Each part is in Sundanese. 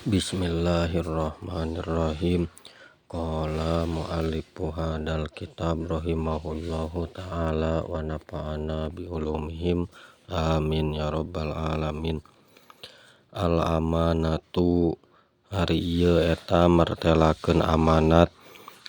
Bismillahirrahmanirrahim. Qala mu'allifu hadal kitab rahimahullahu ta'ala wa nafa'ana bi ulumihim amin ya rabbal alamin. Al amanatu ari ieu eta martelakeun amanat.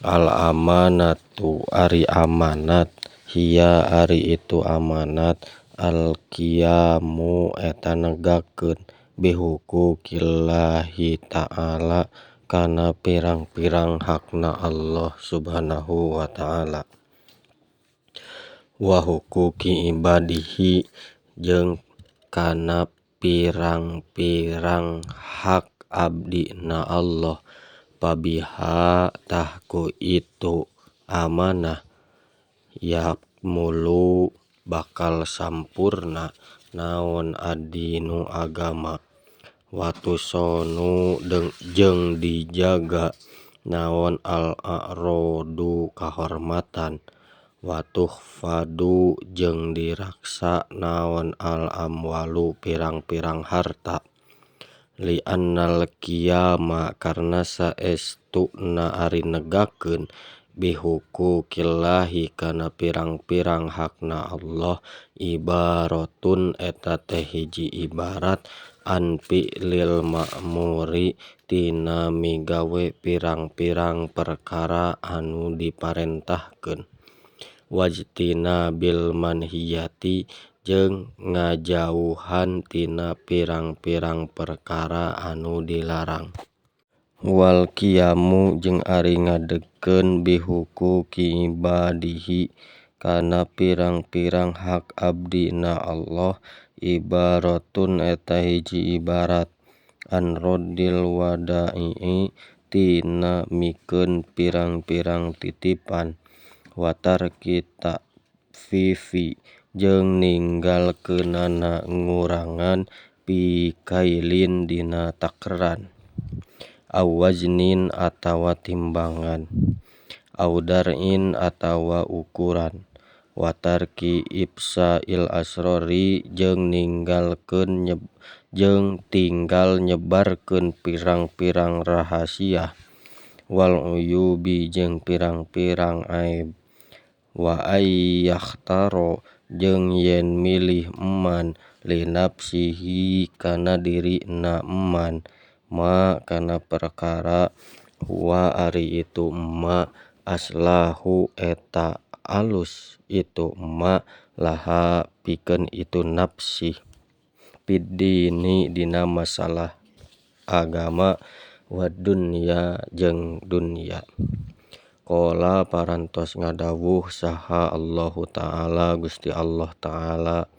Al amanatu ari amanat, hiya ari itu amanat, al qiyamu eta negakeun bihuquqillahi ta'ala kana pirang-pirang hakna Allah subhanahu wa ta'ala, wa huquqi ibadihi jeung kana pirang-pirang hak abdina Allah. Pabiha tahku itu amanah yakmulu bakal sampurna naon adinu agama, watusonu jeung dijaga naon al-a'rodu kahormatan, watuhfadu jeung diraksa naon al-amwalu pirang-pirang harta, li annal qiyama karna saestuna ari negakeun bihuquqillahi kana pirang-pirang hakna Allah, ibaratun eta teh hiji ibarat an fi'lil ma'muri tina migawe pirang-pirang perkara anu diparentahkeun, wajtinabil manhiyati jeung ngajauhan tina pirang-pirang perkara anu dilarang. Wal qiyamu jeung ari ngadegkeun bihuquqi ibadihi kana pirang-pirang hak abdina Allah, ibaratun eta hiji ibarat an raddil wada'i tina mikeun pirang-pirang titipan, wa tarki ta'fifi jeung ninggalkeunana ngurangan bikailin dina takaran, au waznin atawa timbangan, au dar'in atawa ukuran, wa tarki ifsa'il asrori jeung tinggal nyebarkeun pirang-pirang rahasia, wal uyubi jeung pirang-pirang aib, wa ayyakhtaro jeung yen milih eman li nafsihi kana dirina eman, ma kana perkara huwa ari itu ma aslahu eta alus itu ma laha pikeun itu nafsi, fiddini dina masalah agama, wa dunya jeung dunya. Qala parantos ngadawuh saha Allahu ta'ala Gusti Allah ta'ala,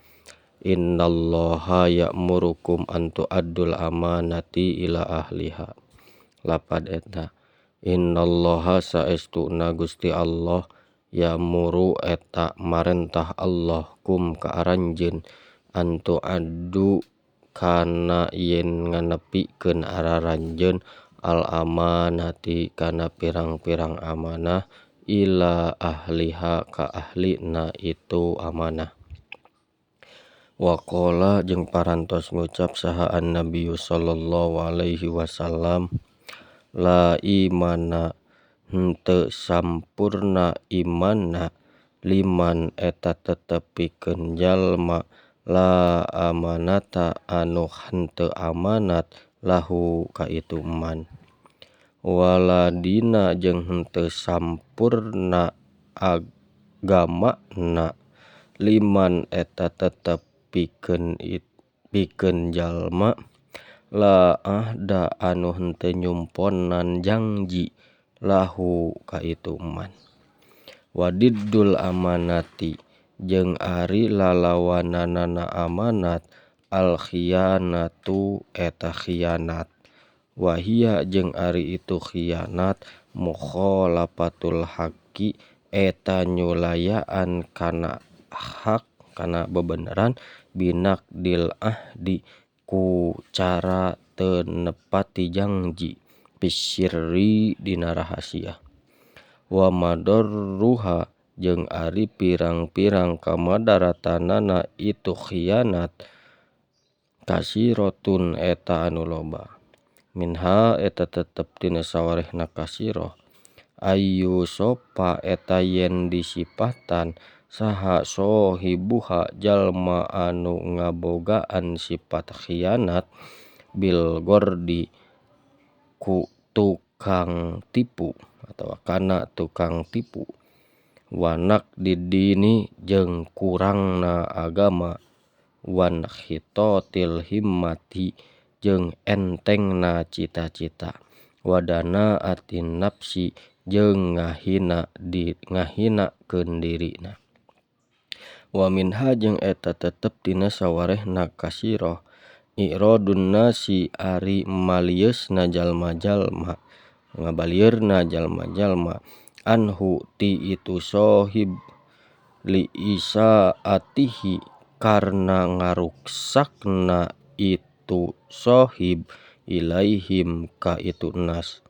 innallaha ya'murukum an tu'addul amanati ila ahliha. Lapad eta innallaha saestuna Gusti Allah ya'muru eta marentah Allah kum ka aranjeun an tu'addu kana yen nganepikeun araranjeun al amanati kana pirang-pirang amanah ila ahliha ka ahlina itu amanah. Wa qala jeung parantos ngucap saha an-nabiyyu sallallahu alaihi wasallam, la imana henteu sampurna imanna liman eta tetep pikeun jalma la amanata anu henteu amanat lahu ka itu eman, waladina jeung henteu sampurna agamana liman eta tetep pikeun jalma la ahda anu henteu nyumponan janji lahu ka itu eman, wadiddul amanati jeung ari lalawananana amanat al khiyanatu eta khianat, wa hiya jeung ari itu khianat mukhalafatul haqqi eta nyulayaan kana hak kana bebeneran, binaqdil ahdi ku cara teu nepati janji, bisyirri dina rahasia, wa madarruha jeung ari pirang-pirang kamadaratanana itu khianat kasiratun eta anu loba, minha eta tetep tina sawarehna kasiro ayu sopa eta yen disipatan saha sohibuha jalma anu ngabogaan sifat khianat bil gordi ku tukang tipu atau kana tukang tipu wanak didini jeung kurangna agama wan khitotil himmati jeung entengna cita-cita wadana atin nafsi jeung ngahinakeun dirina wa minha jeung eta tetep tina sawarehna kasiro i'radun nasi ari malieusna jalma-jalma ngabalieurna jalma-jalma anhu ti itu sohib li isaatihi karna ngaruksakna itu sohib ilaihim ka itu nas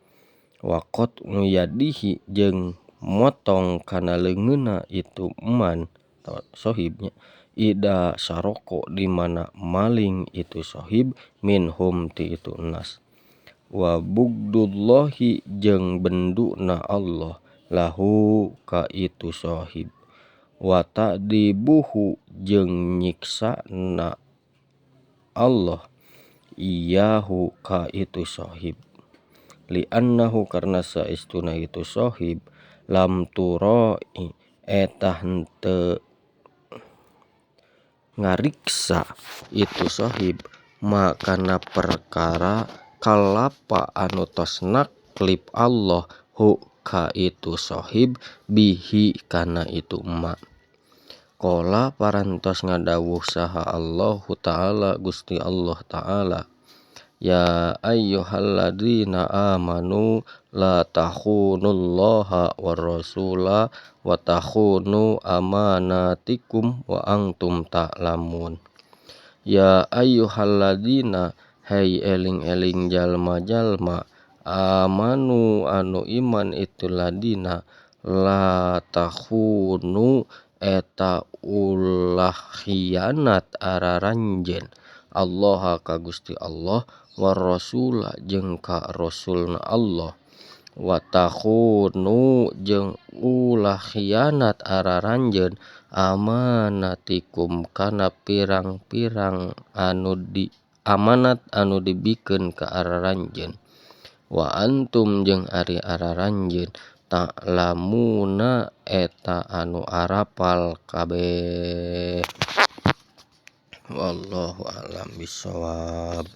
waqot yadihi jeung motong kana leungeunna itu eman atau sohibnya ida saroko di mana maling itu sohib minhum ti itu nas wa bugdullahi jeung benduna Allah lahu ka itu sohib wa ta'dibuhu jeung nyiksana Allah iyahu ka itu sohib li'annahu karna saestuna itu sohib lam turai eta henteu ngariksa itu sohib makana perkara kalapa anu tos naklip Allah hu ka itu sohib bihi kana itu emak qala parantos ngadawuh saha Allahu ta'ala Gusti Allah ta'ala ya ayyuhalladzina amanu la takhunullaha war rasula wa takhunu amanatikum wa antum ta'lamun ya ayyuhalladzina hai eling-eling jalma-jalma amanu anu iman itu ladina la takhunu eta ulah khianat araranjeun Allah ka Gusti Allah war rasula jeung ka rasulna Allah wa takhunu jeung ulah khianat araranjeun amanatikum kana pirang-pirang anu di amanat anu dibikeun ka araranjeun wa antum jeung ari araranjeun ta'lamuna eta anu arapal kabeh wallahu a'lam bishawab.